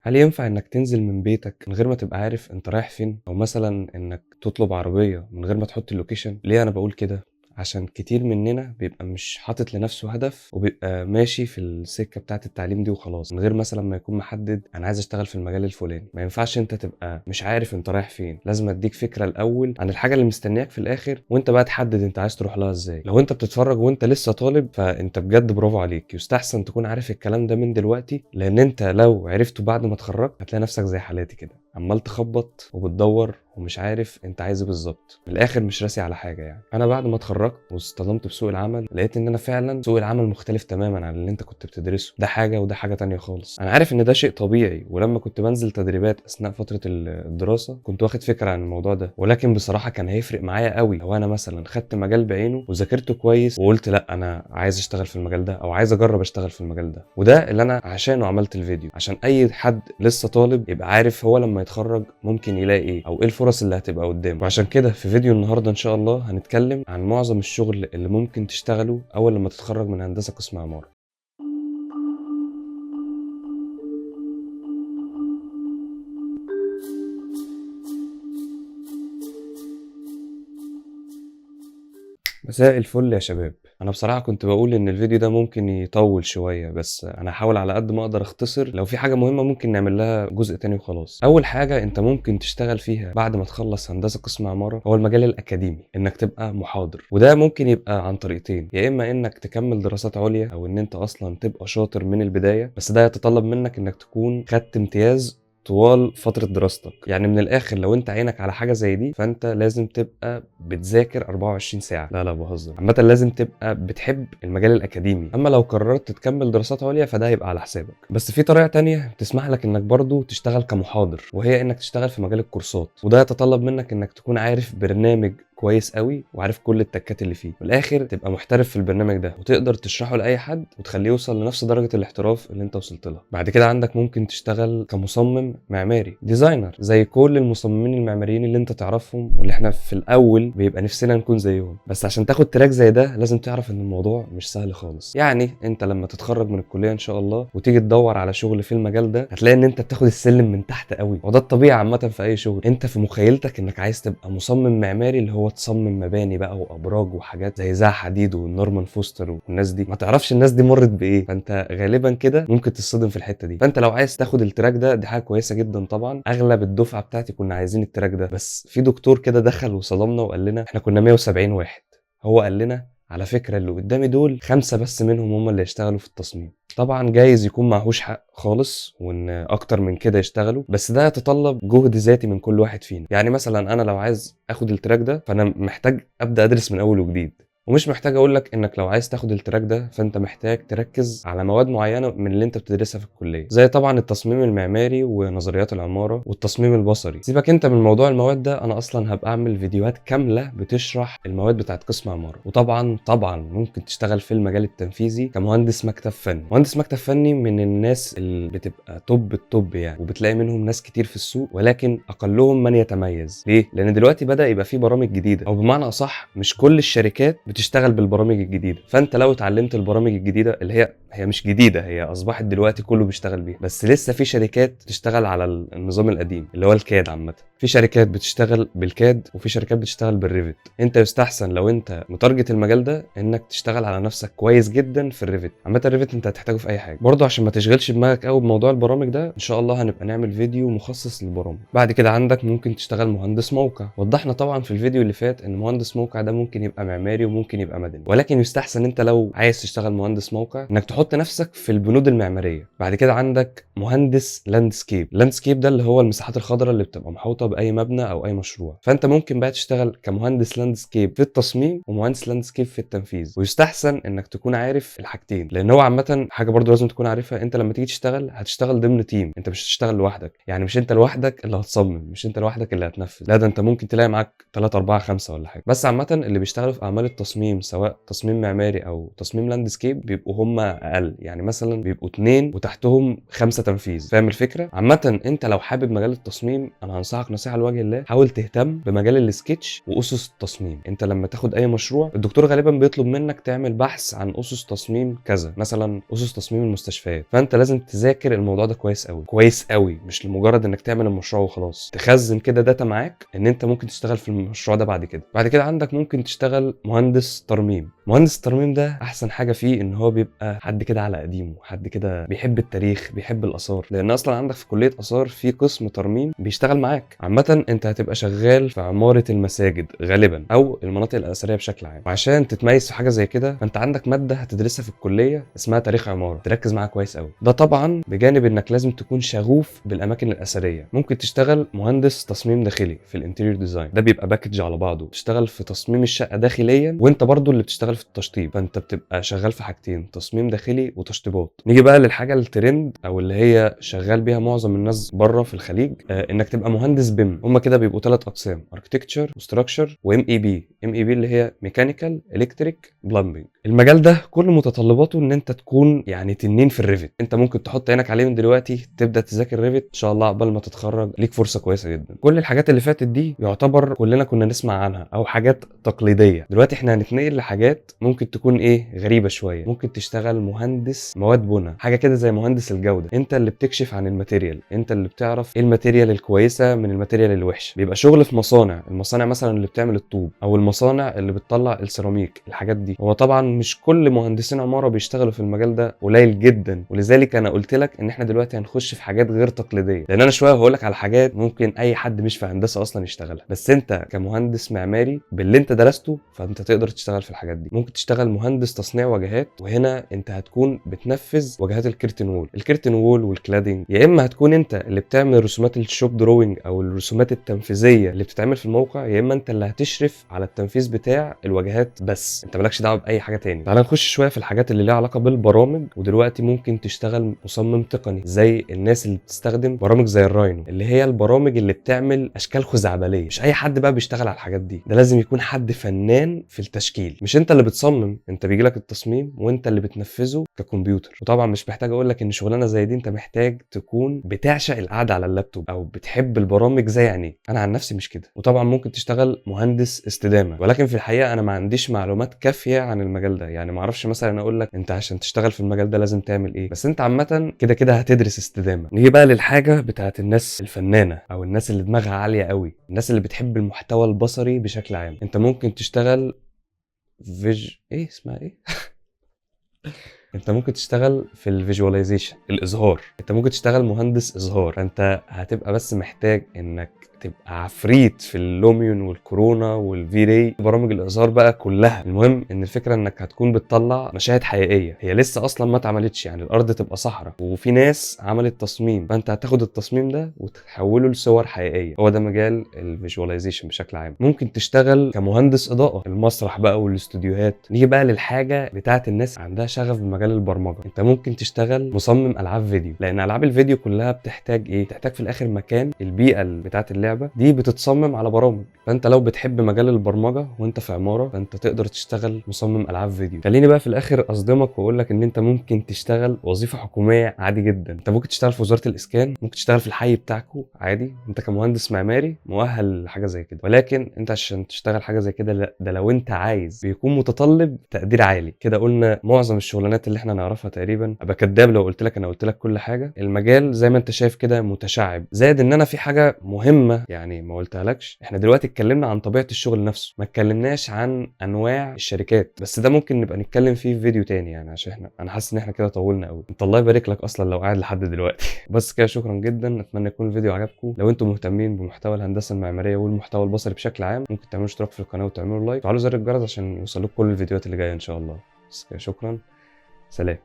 هل ينفع إنك تنزل من بيتك من غير ما تبقى عارف أنت رايح فين؟ أو مثلًا إنك تطلب عربية من غير ما تحط اللوكيشن؟ ليه أنا باقول كده؟ عشان كتير مننا بيبقى مش حاطط لنفسه هدف وبيبقى ماشي في السكة بتاعة التعليم دي وخلاص، من غير مثلًا ما يكون محدد أنا عايز أشتغل في المجال الفلاني. ما ينفعش أنت تبقى مش عارف أنت رايح فين، لازم أديك فكرة الأول عن الحاجة اللي مستنياك في الآخر، وأنت بقى تحدد أنت عايز تروح لها إزاي. لو أنت بتتفرج وأنت لسه طالب فأنت بجد برافو عليك، يستحسن تكون عارف الكلام ده من دلوقتي، لأن أنت لو عرفته بعد ما اتخرجت هتلاقي نفسك زي حالاتي كده، عمال تخبط وبتدور ومش عارف انت عايز ايه بالظبط، من الاخر مش راسي على حاجه. يعني انا بعد ما اتخرجت واصطدمت بسوق العمل لقيت ان انا فعلا سوق العمل مختلف تماما عن اللي انت كنت بتدرسه، ده حاجه وده حاجه تانية خالص. انا عارف ان ده شيء طبيعي، ولما كنت بنزل تدريبات اثناء فتره الدراسه كنت واخد فكره عن الموضوع ده، ولكن بصراحه كان هيفرق معايا قوي لو انا مثلا خدت مجال بعينه وذاكرته كويس وقلت لا انا عايز اشتغل في المجال ده او عايز اجرب اشتغل في المجال ده. وده اللي انا عشانه عملت الفيديو، عشان اي حد لسه طالب يبقى عارف هو لما يتخرج ممكن يلاقي ايه او ايه الفرص اللي هتبقى قدامه. وعشان كده في فيديو النهارده ان شاء الله هنتكلم عن معظم الشغل اللي ممكن تشتغله اول لما تتخرج من هندسه قسم عماره. مساء الفل يا شباب. انا بصراحه كنت بقول ان الفيديو ده ممكن يطول شويه، بس انا هحاول على قد ما اقدر اختصر. لو في حاجه مهمه ممكن نعمل لها جزء تاني وخلاص. اول حاجه انت ممكن تشتغل فيها بعد ما تخلص هندسه قسم عماره هو المجال الاكاديمي، انك تبقى محاضر. وده ممكن يبقى عن طريقتين، يا اما انك تكمل دراسات عليا او ان انت اصلا تبقى شاطر من البدايه، بس ده يتطلب منك انك تكون خدت امتياز طوال فترة دراستك. يعني من الآخر لو أنت عينك على حاجة زي دي فأنت لازم تبقى بتذاكر 24 ساعة. لا بهزر، عامة لازم تبقى بتحب المجال الأكاديمي. أما لو قررت تكمل دراسات عليا فده هيبقى على حسابك. بس في طريقة تانية تسمح لك إنك برضو تشتغل كمحاضر، وهي إنك تشتغل في مجال الكورسات. وده يتطلب منك إنك تكون عارف برنامج كويس قوي وعارف كل التكات اللي فيه، والاخر تبقى محترف في البرنامج ده وتقدر تشرحه لاي حد وتخليه يوصل لنفس درجه الاحتراف اللي انت وصلت لها. بعد كده عندك ممكن تشتغل كمصمم معماري، ديزاينر، زي كل المصممين المعماريين اللي انت تعرفهم واللي احنا في الاول بيبقى نفسنا نكون زيهم. بس عشان تاخد تراك زي ده لازم تعرف ان الموضوع مش سهل خالص. يعني انت لما تتخرج من الكليه ان شاء الله وتيجي تدور على شغل في المجال ده هتلاقي ان انت بتاخد السلم من تحت قوي، وده الطبيعي عامه في اي شغل. انت في مخيلتك انك عايز تبقى مصمم معماري، اللي هو تصمم مباني بقى وابراج وحاجات زي زها حديد ونورمان فوستر والناس دي، ما تعرفش الناس دي مرت بايه، فانت غالبا كده ممكن تصطدم في الحته دي. فانت لو عايز تاخد التراك ده دي حاجه كويسه جدا طبعا. اغلب الدفعه بتاعتي كنا عايزين التراك ده، بس في دكتور كده دخل وصدمنا وقال لنا احنا كنا 170 واحد، هو قال لنا على فكره اللي قدامي دول 5 بس منهم هم اللي يشتغلوا في التصميم. طبعا جايز يكون معهوش حق خالص وان اكتر من كده يشتغلوا، بس ده يتطلب جهد ذاتي من كل واحد فينا. يعني مثلا انا لو عايز اخد التراك ده فانا محتاج ابدا ادرس من اول وجديد، ومش محتاج اقول لك انك لو عايز تاخد التراك ده فانت محتاج تركز على مواد معينه من اللي انت بتدرسها في الكليه، زي طبعا التصميم المعماري ونظريات العماره والتصميم البصري. سيبك انت من موضوع المواد ده، انا اصلا هبقى اعمل فيديوهات كامله بتشرح المواد بتاعت قسم عماره. وطبعا ممكن تشتغل في المجال التنفيذي كمهندس مكتب فني. مهندس مكتب فني من الناس اللي بتبقى توب التوب يعني، وبتلاقي منهم ناس كتير في السوق، ولكن اقلهم من يتميز. ليه؟ لان دلوقتي بدا يبقى في برامج جديده، او بمعنى اصح مش كل الشركات بتشتغل بالبرامج الجديده. فانت لو اتعلمت البرامج الجديده اللي هي مش جديده، هي اصبحت دلوقتي كله بيشتغل بيها، بس لسه في شركات تشتغل على النظام القديم اللي هو الكاد. عامه في شركات بتشتغل بالكاد وفي شركات بتشتغل بالريفت. انت يستحسن لو انت متارجت المجال ده انك تشتغل على نفسك كويس جدا في الريفت. عامه الريفت انت هتحتاجه في اي حاجه برضه، عشان ما تشغلش دماغك قوي بموضوع البرامج ده. ان شاء الله هنبقى نعمل فيديو مخصص للبرامج. بعد كده عندك ممكن تشتغل مهندس موقع. وضحنا طبعا في الفيديو اللي فات ان مهندس موقع ده ممكن يبقى معماري وممكن يبقى مدني، ولكن يستحسن انت لو عايز تشتغل مهندس موقع انك تحط نفسك في البنود المعماريه. بعد كده عندك مهندس لاندسكيب. لاندسكيب ده اللي هو المساحات الخضراء اللي بتبقى محاوطه باي مبنى او اي مشروع. فانت ممكن بقى تشتغل كمهندس لاندسكيب في التصميم ومهندس لاندسكيب في التنفيذ. ويستحسن انك تكون عارف الحاجتين، لان هو عامه حاجه برضو لازم تكون عارفها. انت لما تيجي تشتغل هتشتغل ضمن تيم، انت مش هتشتغل لوحدك. يعني مش انت لوحدك اللي هتصمم، مش انت لوحدك اللي هتنفذ، لا ده انت ممكن تلاقي معاك 3 4 5 ولا حاجه. بس عامه اللي بيشتغلوا في اعمال التصميم التصميم سواء تصميم معماري او تصميم لاندسكيب بيبقوا هم اقل، يعني مثلا بيبقوا 2 وتحتهم 5 تنفيذ. فاهم الفكره؟ عامه انت لو حابب مجال التصميم انا هنصحك نصيحه لوجه الله، حاول تهتم بمجال السكتش واسس التصميم. انت لما تاخد اي مشروع الدكتور غالبا بيطلب منك تعمل بحث عن اسس تصميم كذا، مثلا اسس تصميم المستشفيات، فانت لازم تذاكر الموضوع ده كويس قوي كويس قوي، مش لمجرد انك تعمل المشروع وخلاص، تخزن كده داتا معاك ان انت ممكن تشتغل في المشروع ده بعد كده عندك ممكن تشتغل مهندس ترميم. مهندس الترميم ده احسن حاجه فيه ان هو بيبقى حد كده على قديمه، حد كده بيحب التاريخ بيحب الاثار، لان اصلا عندك في كليه اثار في قسم ترميم بيشتغل معاك. عامه انت هتبقى شغال في عماره المساجد غالبا او المناطق الاثريه بشكل عام، وعشان تتميز في حاجه زي كده فانت عندك ماده هتدرسها في الكليه اسمها تاريخ عماره، تركز معاها كويس قوي. ده طبعا بجانب انك لازم تكون شغوف بالاماكن الاثريه. ممكن تشتغل مهندس تصميم داخلي في الانتيريور ديزاين، ده بيبقى باكج على بعضه، تشتغل في تصميم الشقه داخليا وانت برضو اللي بتشتغل في التشطيب، فانت بتبقى شغال في حاجتين، تصميم داخلي وتشطيبات. نيجي بقى للحاجه الترند او اللي هي شغال بيها معظم الناس بره في الخليج، انك تبقى مهندس بيم. هما كده بيبقوا 3 اقسام، اركتكتشر وستراكشر وام اي بي. ام اي بي اللي هي ميكانيكال الكتريك بلمبنج. المجال ده كل متطلباته ان انت تكون يعني تنين في الريفت، انت ممكن تحط عينك عليه من دلوقتي تبدا تذاكر ريفت ان شاء الله قبل ما تتخرج ليك فرصه كويسه جدا. كل الحاجات اللي فاتت دي يعتبر كلنا كنا نسمع عنها او حاجات تقليديه، دلوقتي احنا هنتنقل لحاجات ممكن تكون ايه غريبه شويه. ممكن تشتغل مهندس مواد بناء، حاجه كده زي مهندس الجوده، انت اللي بتكشف عن الماتيريال، انت اللي بتعرف ايه الماتيريال الكويسه من الماتيريال الوحشه. بيبقى شغل في مصانع، المصانع مثلا اللي بتعمل الطوب او المصانع اللي بتطلع السيراميك، الحاجات دي. هو طبعا مش كل مهندسين عماره بيشتغلوا في المجال ده، قليل جدا، ولذلك انا قلت لك ان احنا دلوقتي هنخش في حاجات غير تقليديه، لان انا شويه هقول لك على حاجات ممكن اي حد مش في هندسه اصلا يشتغلها، بس انت كمهندس معماري باللي انت درسته فانت تقدر تشتغل في الحاجات دي. ممكن تشتغل مهندس تصنيع واجهات، وهنا انت هتكون بتنفذ واجهات الكيرتن وول، الكيرتن وول والكلادنج، يا اما هتكون انت اللي بتعمل رسومات الشوب دروينج او الرسومات التنفيذيه اللي بتتعمل في الموقع، يا اما انت اللي هتشرف على التنفيذ بتاع الواجهات بس، انت مالكش دعوه باي حاجه تاني. تعال نخش شويه في الحاجات اللي ليها علاقه بالبرامج. ودلوقتي ممكن تشتغل مصمم تقني زي الناس اللي بتستخدم برامج زي الراينو، اللي هي البرامج اللي بتعمل اشكال خزعبليه. مش اي حد بقى بيشتغل على الحاجات دي، ده لازم يكون حد فنان في التشكيل، مش انت اللي بتصمم، انت بيجيلك التصميم وانت اللي بتنفذه ككمبيوتر. وطبعا مش محتاج اقول لك ان شغلانه زي دي انت محتاج تكون بتعشق القعده على اللابتوب او بتحب البرامج زي عينيك. انا عن نفسي مش كده. وطبعا ممكن تشتغل مهندس استدامه، ولكن في الحقيقه انا ما عنديش معلومات كافيه عن المجال ده، يعني ما اعرفش مثلا اقول لك انت عشان تشتغل في المجال ده لازم تعمل ايه، بس انت عامه كده كده هتدرس استدامه. نيجي بقى للحاجه بتاعت الناس الفنانه او الناس اللي دماغها عاليه قوي، الناس اللي بتحب المحتوى البصري بشكل عام. انت ممكن تشتغل ايه اسمها ايه انت ممكن تشتغل في الفيجواليزيشن، الاظهار. انت ممكن تشتغل مهندس اظهار، فانت هتبقى بس محتاج انك تبقى عفريت في اللوميون والكورونا والفي راي، برامج الاظهار بقى كلها. المهم ان الفكره انك هتكون بتطلع مشاهد حقيقيه هي لسه اصلا ما اتعملتش، يعني الارض تبقى صحراء وفي ناس عملت تصميم، فانت هتاخد التصميم ده وتحوله لصور حقيقيه. هو ده مجال الفيجواليزيشن بشكل عام. ممكن تشتغل كمهندس اضاءه، المسرح بقى والاستوديوهات. نيجي بقى للحاجه بتاعت الناس عندها شغف بمجال البرمجه، انت ممكن تشتغل مصمم العاب فيديو، لان العاب الفيديو كلها بتحتاج ايه؟ بتحتاج في الاخر مكان، البيئه بتاعت اللعبه دي بتتصمم على برامج، فانت لو بتحب مجال البرمجه وانت في عماره فانت تقدر تشتغل مصمم العاب فيديو. خليني بقى في الاخر اصدمك واقول لك ان انت ممكن تشتغل وظيفه حكوميه عادي جدا. انت ممكن تشتغل في وزاره الاسكان، ممكن تشتغل في الحي بتاعكو عادي، انت كمهندس معماري مؤهل لحاجه زي كده. ولكن انت عشان تشتغل حاجه زي كده لا، ده لو انت عايز بيكون متطلب تقدير عالي. كده قلنا معظم الشغلانات اللي احنا نعرفها تقريبا. ابقى كداب لو قلت لك انا قلت لك كل حاجه. المجال زي ما انت شايف كده متشعب، زائد ان انا في حاجه مهمه يعني ما قلتهالكش. احنا دلوقتي اتكلمنا عن طبيعه الشغل نفسه، ما اتكلمناش عن انواع الشركات، بس ده ممكن نبقى نتكلم فيه في فيديو تاني، يعني عشان انا حاسس ان احنا كده طولنا قوي. انت الله يبارك لك اصلا لو قاعد لحد دلوقتي. بس كده شكرا جدا، اتمنى يكون الفيديو عجبكم. لو انتم مهتمين بمحتوى الهندسه المعماريه والمحتوى البصري بشكل عام ممكن تعملوا اشتراك في القناه وتعملوا لايك وتفعلوا زر الجرس عشان يوصلوك كل الفيديوهات اللي جايه ان شاء الله. بس كده شكرا، سلام.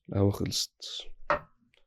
القهوة خلصت.